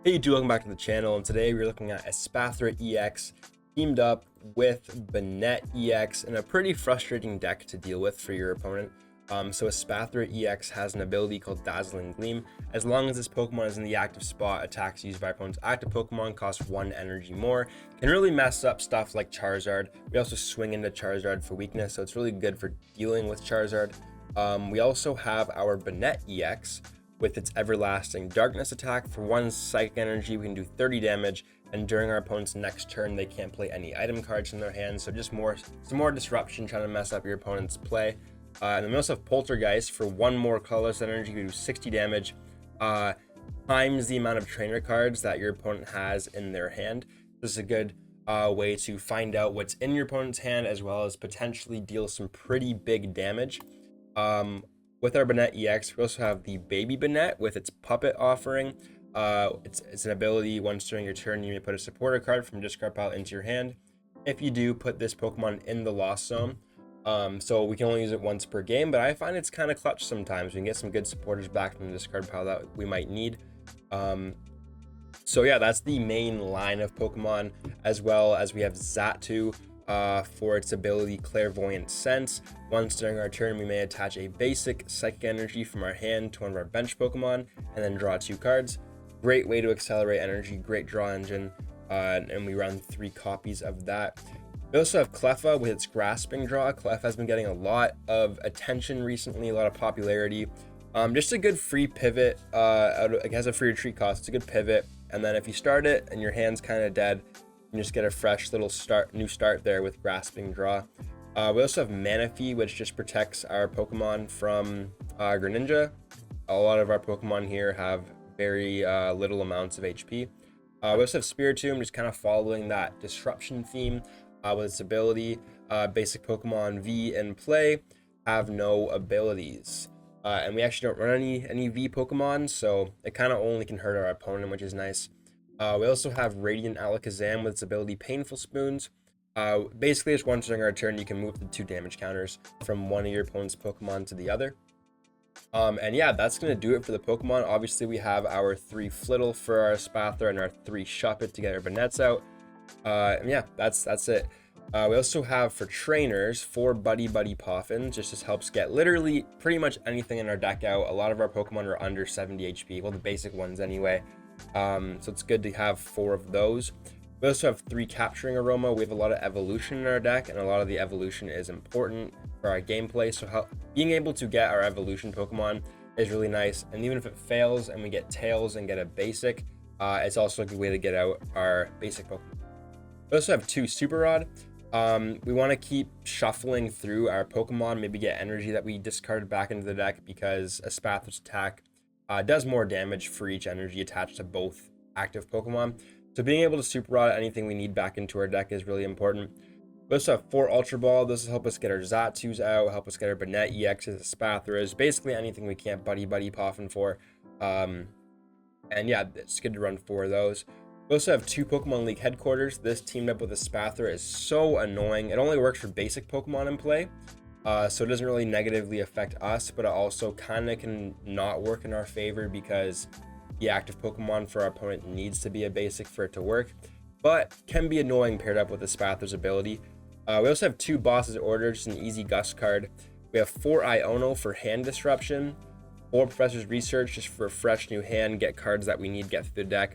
Hey YouTube, welcome back to the channel, and today we're looking at Espathra EX teamed up with Banette EX in a pretty frustrating deck to deal with for your opponent. So Espathra EX has an ability called Dazzling Gleam. As long as this Pokemon is in the active spot, attacks used by opponent's active Pokemon cost 1 energy more. Can really mess up stuff like Charizard. We also swing into Charizard for weakness, so it's really good for dealing with Charizard. We also have our Banette EX with its Everlasting Darkness attack. For 1 psychic energy, we can do 30 damage, and during our opponent's next turn, they can't play any item cards in their hands, so just some more disruption trying to mess up your opponent's play. And then we also have Poltergeist. For 1 more colorless energy, we do 60 damage, times the amount of trainer cards that your opponent has in their hand. This is a good way to find out what's in your opponent's hand, as well as potentially deal some pretty big damage. With our Banette EX, we also have the Baby Banette with its Puppet offering. It's an ability, once during your turn, you may put a supporter card from discard pile into your hand. If you do, put this Pokemon in the lost zone. So we can only use it once per game, but I find it's kind of clutch sometimes. We can get some good supporters back from the discard pile that we might need. So yeah, that's the main line of Pokemon, as well as we have Xatu for its ability Clairvoyant Sense. Once during our turn, we may attach a basic psychic energy from our hand to one of our bench Pokemon and then draw 2 cards. Great way to accelerate energy, great draw engine, and we run 3 copies of that. We also have Cleffa with its Grasping Draw. Cleffa has been getting a lot of attention recently, a lot of popularity. Just a good free pivot. It has a free retreat cost. It's a good pivot, and then if you start it and your hand's kind of dead, you just get a fresh little new start there with Grasping Draw. We also have Manaphy, which just protects our Pokemon from Greninja. A lot of our Pokemon here have very little amounts of HP. We also have Spiritomb, just kind of following that disruption theme with its ability. Basic Pokemon V in play have no abilities. And we actually don't run any V Pokemon, so it kind of only can hurt our opponent, which is nice. We also have Radiant Alakazam with its ability Painful Spoons. Basically, just once during our turn, you can move the 2 damage counters from one of your opponent's Pokemon to the other. And yeah, that's going to do it for the Pokemon. Obviously, we have our 3 Flittle for our Espathra and our 3 Shuppet to get our Banettes out. And yeah, that's it. We also have for trainers 4 Buddy-Buddy Poffin. Just helps get literally pretty much anything in our deck out. A lot of our Pokemon are under 70 HP. Well, the basic ones anyway. So it's good to have 4 of those. We also have 3 Capturing Aroma. We have a lot of evolution in our deck, and a lot of the evolution is important for our gameplay. So being able to get our evolution Pokemon is really nice. And even if it fails and we get Tails and get a basic, it's also a good way to get out our basic Pokemon. We also have 2 Super Rod. We want to keep shuffling through our Pokemon, maybe get energy that we discarded back into the deck, because Espathra's attack does more damage for each energy attached to both active Pokemon. So being able to Super Rod anything we need back into our deck is really important. We also have 4 Ultra Ball. This will help us get our Xatus out, help us get our Banette EXs, Espathras, basically anything we can't Buddy-Buddy Poffin for. And yeah, it's good to run 4 of those. We also have 2 Pokemon League Headquarters. This teamed up with Espathra is so annoying. It only works for basic Pokemon in play, so it doesn't really negatively affect us, but it also kind of can not work in our favor because the active Pokemon for our opponent needs to be a basic for it to work, but can be annoying paired up with Espathra's ability. We also have 2 Boss's Order, just an easy Gust card. We have 4 Iono for hand disruption, 4 Professor's Research just for a fresh new hand, get cards that we need, get through the deck.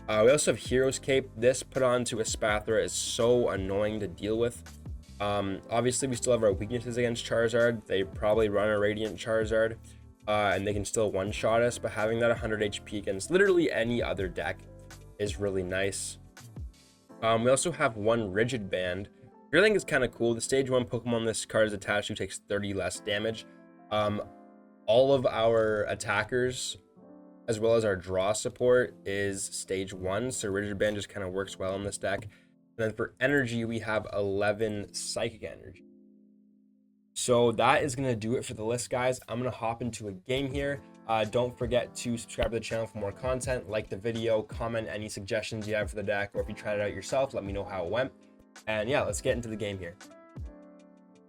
We also have Hero's Cape. This put onto Espathra is so annoying to deal with. Obviously, we still have our weaknesses against Charizard. They probably run a Radiant Charizard, and they can still one-shot us, but having that 100 HP against literally any other deck is really nice. We also have 1 Rigid Band. I think it's kind of cool. The stage 1 Pokemon this card is attached to takes 30 less damage. All of our attackers, as well as our draw support, is stage 1, so Rigid Band just kind of works well in this deck. And then for energy, we have 11 psychic energy. So that is going to do it for the list, guys. I'm going to hop into a game here. Don't forget to subscribe to the channel for more content, like the video, comment any suggestions you have for the deck, or if you tried it out yourself, let me know how it went. And yeah, let's get into the game here.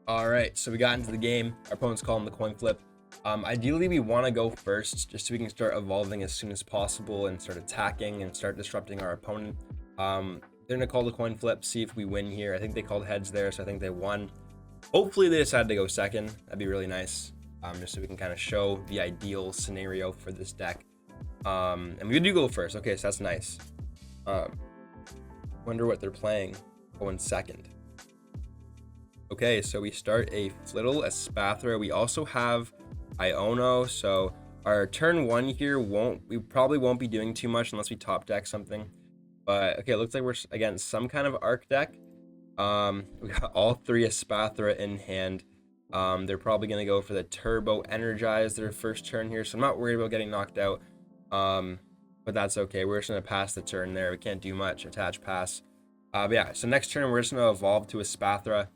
All right, so we got into the game. Our opponent's calling the coin flip. Ideally, we want to go first just so we can start evolving as soon as possible and start attacking and start disrupting our opponent. They're gonna call the coin flip, see if we win here. I think they called heads there, so I think they won. Hopefully they decided to go second. That'd be really nice, just so we can kind of show the ideal scenario for this deck. And we do go first. Okay, so that's nice. Wonder what they're playing. Going second. Okay, so we start a Flittle Espathra. We also have Iono, so our turn 1 here we probably won't be doing too much unless we top deck something. But okay, it looks like we're again some kind of arc deck. We got all 3 Espathra in hand. They're probably gonna go for the Turbo Energize their first turn here, so I'm not worried about getting knocked out. But that's okay. We're just gonna pass the turn there. We can't do much. Attach, pass. But yeah, so next turn we're just gonna evolve to Espathra.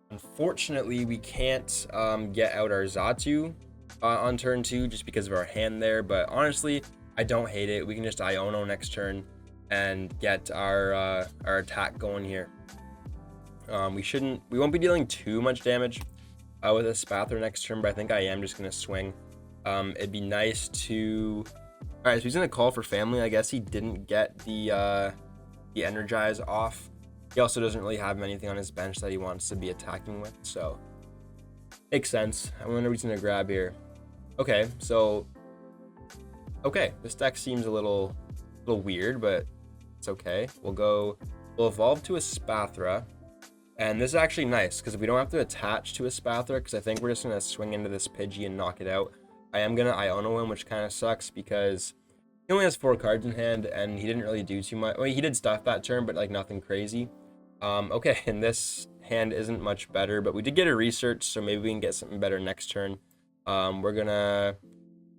Unfortunately, we can't get out our Xatu on turn 2 just because of our hand there. But honestly, I don't hate it. We can just Iono next turn and get our attack going here. We won't be dealing too much damage with Espathra next turn, but I think I am just gonna swing. It'd be nice to. All right, so he's gonna call for family. I guess he didn't get the Energize off. He also doesn't really have anything on his bench that he wants to be attacking with, so makes sense. I wonder what he's gonna grab here. Okay, so this deck seems a little weird, but it's okay. We'll evolve to Espathra, and this is actually nice because we don't have to attach to Espathra because I think we're just gonna swing into this Pidgey and knock it out. I am gonna Iono him, which kind of sucks because he only has 4 cards in hand and he didn't really do too much. Well, he did stuff that turn, but like nothing crazy. Okay, and this hand isn't much better, but we did get a research, so maybe we can get something better next turn. We're gonna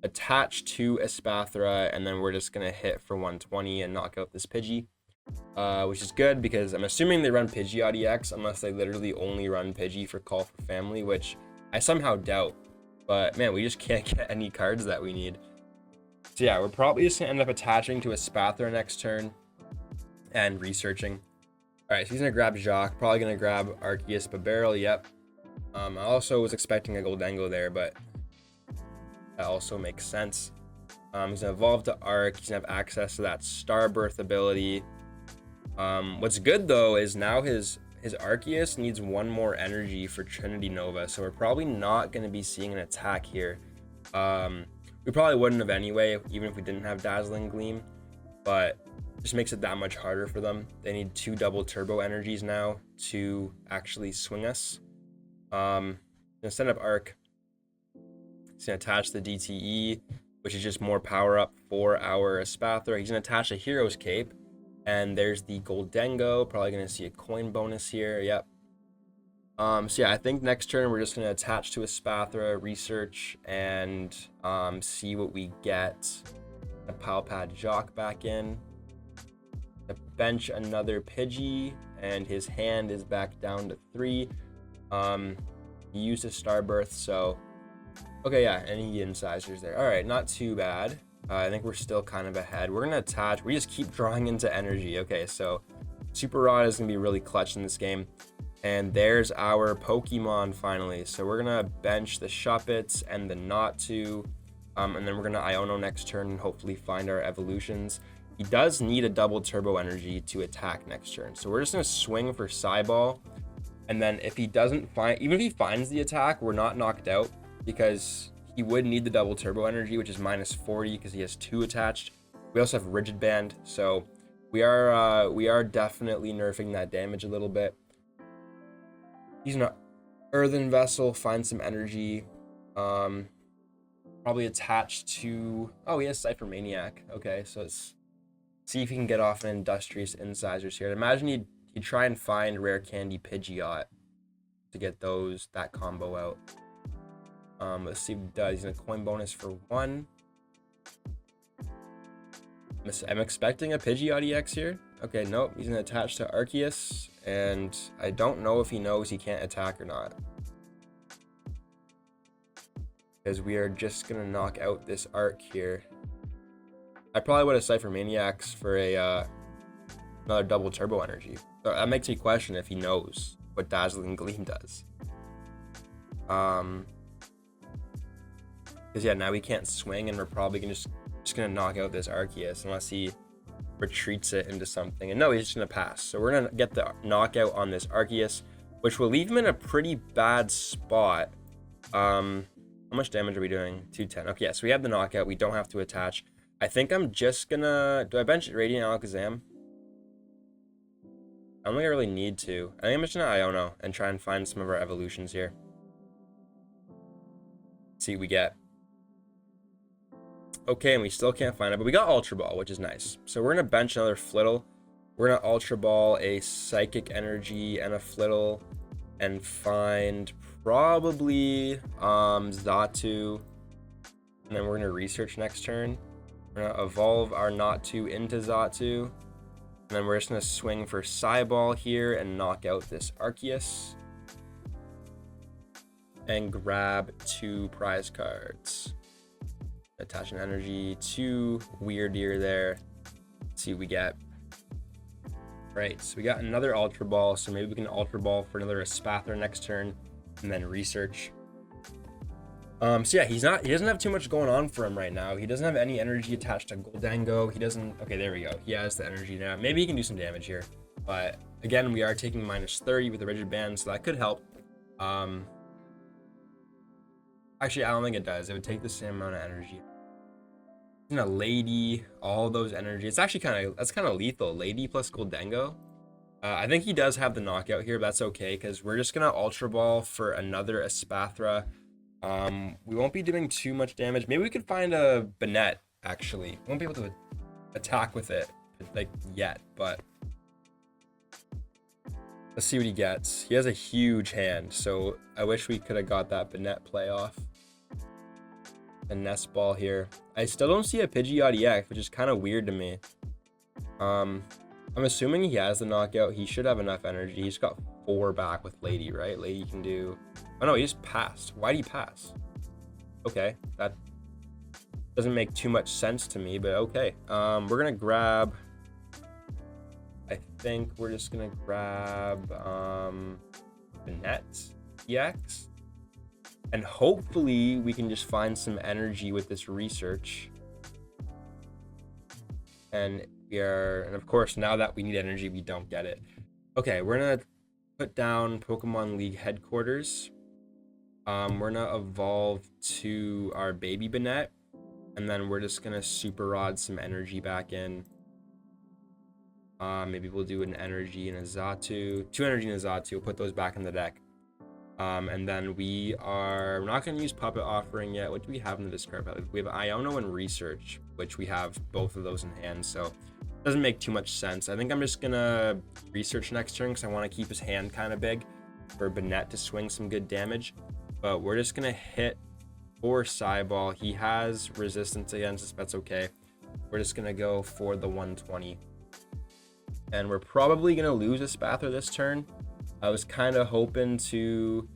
attach to Espathra, and then we're just gonna hit for 120 and knock out this Pidgey, which is good because I'm assuming they run Pidgey EX unless they literally only run Pidgey for Call for Family, which I somehow doubt. But man, we just can't get any cards that we need. So yeah, we're probably just gonna end up attaching to Espathra next turn and researching. All right, so he's gonna grab Jacques, probably gonna grab Arceus Barbarrel. Yep. I also was expecting a Goldengo there, but that also makes sense. He's gonna evolve to Arc. He's gonna have access to that Starbirth ability. What's good though is now his Arceus needs 1 more energy for Trinity Nova, so we're probably not gonna be seeing an attack here. We probably wouldn't have anyway, even if we didn't have Dazzling Gleam, but just makes it that much harder for them. They need 2 double turbo energies now to actually swing us. Gonna send up Arc. He's gonna attach the DTE, which is just more power up for our Espathra. He's gonna attach a Hero's Cape, and there's the Goldengo. Probably gonna see a coin bonus here. Yep. So yeah, I think next turn we're just gonna attach to Espathra, research, and see what we get. A PAL Pad Jock back in. Bench another Pidgey, and his hand is back down to 3. He used his Starbirth, so okay, yeah, and he incisors there. All right, not too bad. I think we're still kind of ahead. We're gonna attach. We just keep drawing into energy. Okay, so Super Rod is gonna be really clutch in this game. And there's our Pokemon finally. So we're gonna bench the Shuppets and the Natu, and then we're gonna Iono next turn and hopefully find our evolutions. He does need a double turbo energy to attack next turn. So we're just gonna swing for Psyball. And then if he doesn't find, even if he finds the attack, we're not knocked out because he would need the double turbo energy, which is minus 40 because he has 2 attached. We also have Rigid Band, so we are definitely nerfing that damage a little bit. He's an Earthen Vessel, find some energy. Probably attached to, oh, he has Cypher Maniac. Okay, so let's see if he can get off an Industrious Incisors here. Imagine he'd try and find Rare Candy Pidgeot to get that combo out. Let's see if he does. He's gonna coin bonus for 1. I'm expecting a Pidgeot EX here. Okay, nope. He's gonna attach to Arceus, and I don't know if he knows he can't attack or not, because we are just gonna knock out this Arc here. I probably would have Cypher Maniacs for another double turbo energy. So that makes me question if he knows what Dazzling Gleam does. Because yeah, now we can't swing, and we're probably just gonna knock out this Arceus unless he retreats it into something. And no, he's just gonna pass. So we're gonna get the knockout on this Arceus, which will leave him in a pretty bad spot. How much damage are we doing? 210. Okay, yeah, so we have the knockout. We don't have to attach. I think I'm just gonna... Do I bench Radiant Alakazam? I don't think I really need to. I think I'm just gonna Iono and try and find some of our evolutions here. See what we get. Okay, and we still can't find it, but we got Ultra Ball, which is nice. So we're gonna bench another Flittle. We're gonna Ultra Ball a Psychic Energy and a Flittle and find probably Xatu. And then we're gonna research next turn. We're gonna evolve our Natu into Xatu. And then we're just gonna swing for Psyball here and knock out this Arceus. And grab 2 prize cards. Attach an energy to Weirdier there. Let's see what we get. Right, so we got another Ultra Ball, so maybe we can Ultra Ball for another Espathra next turn, and then research. So yeah, he doesn't have too much going on for him right now. He doesn't have any energy attached to Goldango. He doesn't. Okay, there we go. He has the energy now. Maybe he can do some damage here, but again, we are taking -30 with the Rigid Band, so that could help. Actually, I don't think it does. It would take the same amount of energy. And a Lady, all those energy. It's actually that's kind of lethal. Lady plus Goldango. I think he does have the knockout here, but that's okay because we're just gonna Ultra Ball for another Espathra. We won't be doing too much damage. Maybe we could find a Banette. Actually, won't be able to attack with it like yet, but let's see what he gets. He has a huge hand, so I wish we could have got that Banette play off. A Nest Ball here. I still don't see a Pidgeot EX, which is kind of weird to me. I'm assuming he has the knockout. He should have enough energy. He's got 4 back with Lady, right? Lady can do... Oh no, he just passed. Why did he pass? Okay, that doesn't make too much sense to me, but okay. We're gonna grab... I think we're just gonna grab Banette EX. And hopefully we can just find some energy with this research. And of course, now that we need energy, we don't get it. Okay, we're gonna put down Pokemon League headquarters. We're gonna evolve to our baby Banette. And then we're just gonna Super Rod some energy back in. Maybe we'll do an energy and a Xatu. 2 energy and a Xatu. We'll put those back in the deck. And then we're not going to use Puppet Offering yet. What do we have in the discard pile? We have Iono and Research, which we have both of those in hand, so it doesn't make too much sense. I think I'm just going to Research next turn because I want to keep his hand kind of big for Banette to swing some good damage. But we're just going to hit for Psyball. He has resistance against us, but that's okay. We're just going to go for the 120. And we're probably going to lose a Espathra this turn. I was kind of hoping to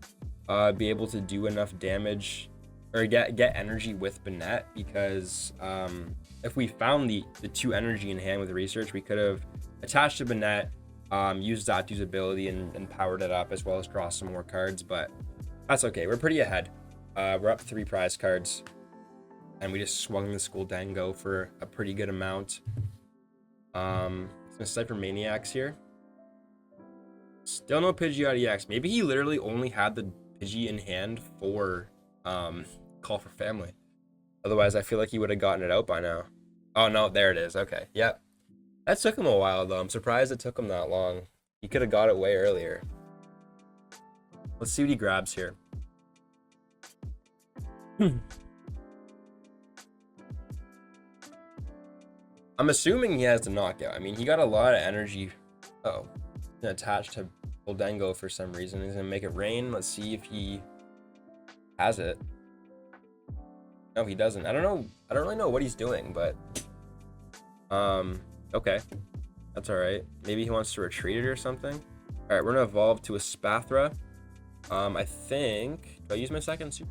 be able to do enough damage or get energy with Banette because if we found the 2 energy in hand with Research, we could have attached to Banette, used Xatu's ability and powered it up as well as draw some more cards, but that's okay. We're pretty ahead. We're up 3 prize cards and we just swung the Goldango for a pretty good amount. Gonna Cypher Maniacs here. Still no Pidgeot EX. Maybe he literally only had the Pidgey in hand for Call for Family. Otherwise, I feel like he would have gotten it out by now. Oh, no, there it is. Okay, yep. That took him a while, though. I'm surprised it took him that long. He could have got it way earlier. Let's see what he grabs here. I'm assuming he has the knockout. I mean, he got a lot of energy. Uh-oh. Attached to Goldango for some reason. He's gonna make it rain. Let's see if he has it. No, he doesn't. I don't know. I don't really know what he's doing, but okay, that's all right. Maybe he wants to retreat it or something. All right, we're gonna evolve to a Espathra. I think. Do I use my second super?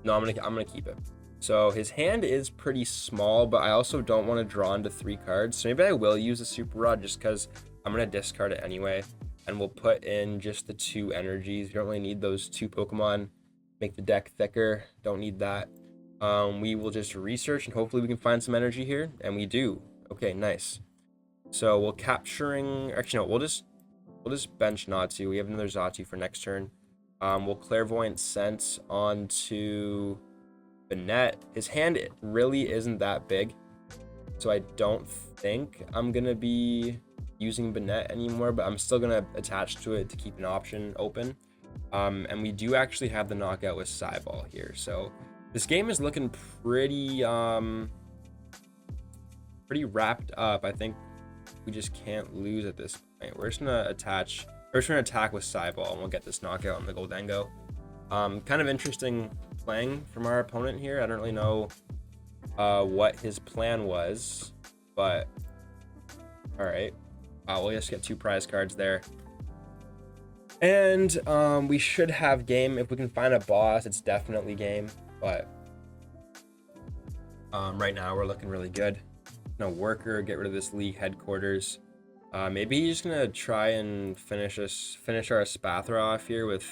No, I'm gonna keep it. So his hand is pretty small, but I also don't want to draw into 3 cards. So maybe I will use a Super Rod just because I'm going to discard it anyway. And we'll put in just the 2 energies. You don't really need those 2 Pokemon make the deck thicker. Don't need that. We will just research and hopefully we can find some energy here, and we do. Okay, nice. So we'll capturing. Actually, no, we'll just bench Natu. We have another Xatu for next turn. We'll clairvoyant sense onto Banette. His hand really isn't that big, so I don't think I'm gonna be using Banette anymore, but I'm still gonna attach to it to keep an option open. And we do actually have the knockout with Cyball here, so this game is looking pretty wrapped up. I think we just can't lose at this point. We're just gonna attach. We're just gonna attack with Cyball, and we'll get this knockout on the Goldango. Kind of interesting playing from our opponent here. I don't really know what his plan was, but all right. We'll just get 2 prize cards there. And we should have game. If we can find a boss, it's definitely game. But right now we're looking really good. No worker, get rid of this league headquarters. Maybe he's just gonna try and finish our Espathra off here with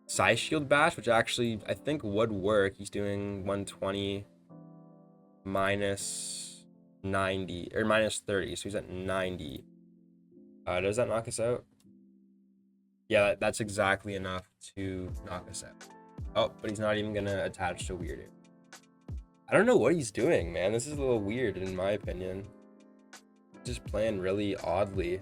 Psy Shield Bash, which actually I think would work. He's doing 120 minus 90 or minus 30, so he's at 90. Does that knock us out? Yeah, that's exactly enough to knock us out. Oh, but he's not even gonna attach to Weirdo. I don't know what he's doing, man. This is a little weird in my opinion. Just playing really oddly.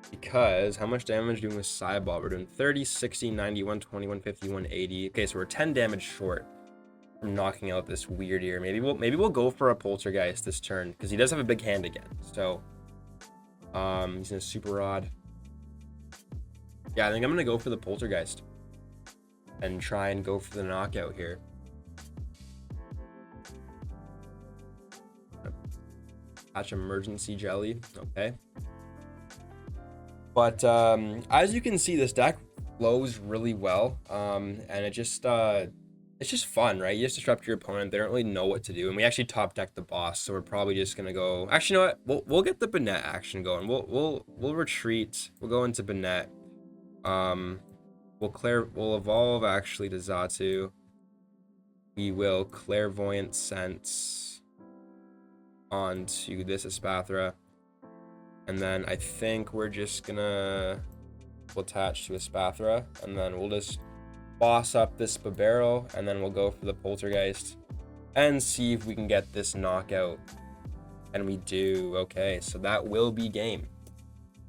Because how much damage are we doing with Cyball? We're doing 30, 60, 90, 120, 150, 180. Okay, so we're 10 damage short from knocking out this weird ear. Maybe we'll go for a Poltergeist this turn, because he does have a big hand again. So he's in a Super Rod. Yeah, I think I'm gonna go for the Poltergeist and try and go for the knockout here. Patch Emergency Jelly. Okay. But as you can see, this deck flows really well, and it's just fun, right? You just disrupt your opponent. They don't really know what to do, and we actually top deck the boss, so we're probably just gonna go. Actually, you know what? We'll get the Banette action going. We'll retreat. We'll go into Banette. We'll evolve actually to Xatu. We will clairvoyant sense onto this Espathra. And then I think we're just gonna attach to Espathra, and then we'll just boss up this Babero, and then we'll go for the Poltergeist and see if we can get this knockout. And we do. Okay, so that will be game.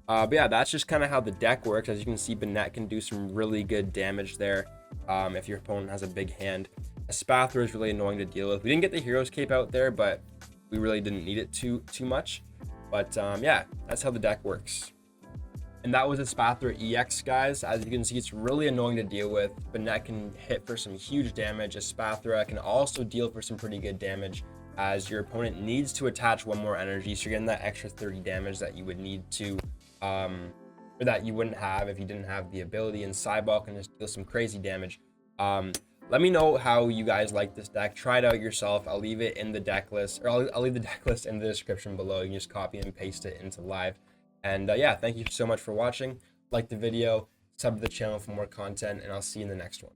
But yeah, that's just kind of how the deck works. As you can see, Banette can do some really good damage there if your opponent has a big hand. Espathra is really annoying to deal with. We didn't get the Hero's Cape out there, but we really didn't need it too much. But yeah, that's how the deck works. And that was Espathra EX, guys. As you can see, it's really annoying to deal with. Banette can hit for some huge damage. Espathra can also deal for some pretty good damage, as your opponent needs to attach 1 more energy, so you're getting that extra 30 damage that you would need to, or that you wouldn't have if you didn't have the ability. And Cyball can just deal some crazy damage. Let me know how you guys like this deck. Try it out yourself. I'll leave it in the deck list, or I'll leave the deck list in the description below. You can just copy and paste it into live. And yeah, thank you so much for watching. Like the video, sub to the channel for more content, and I'll see you in the next one.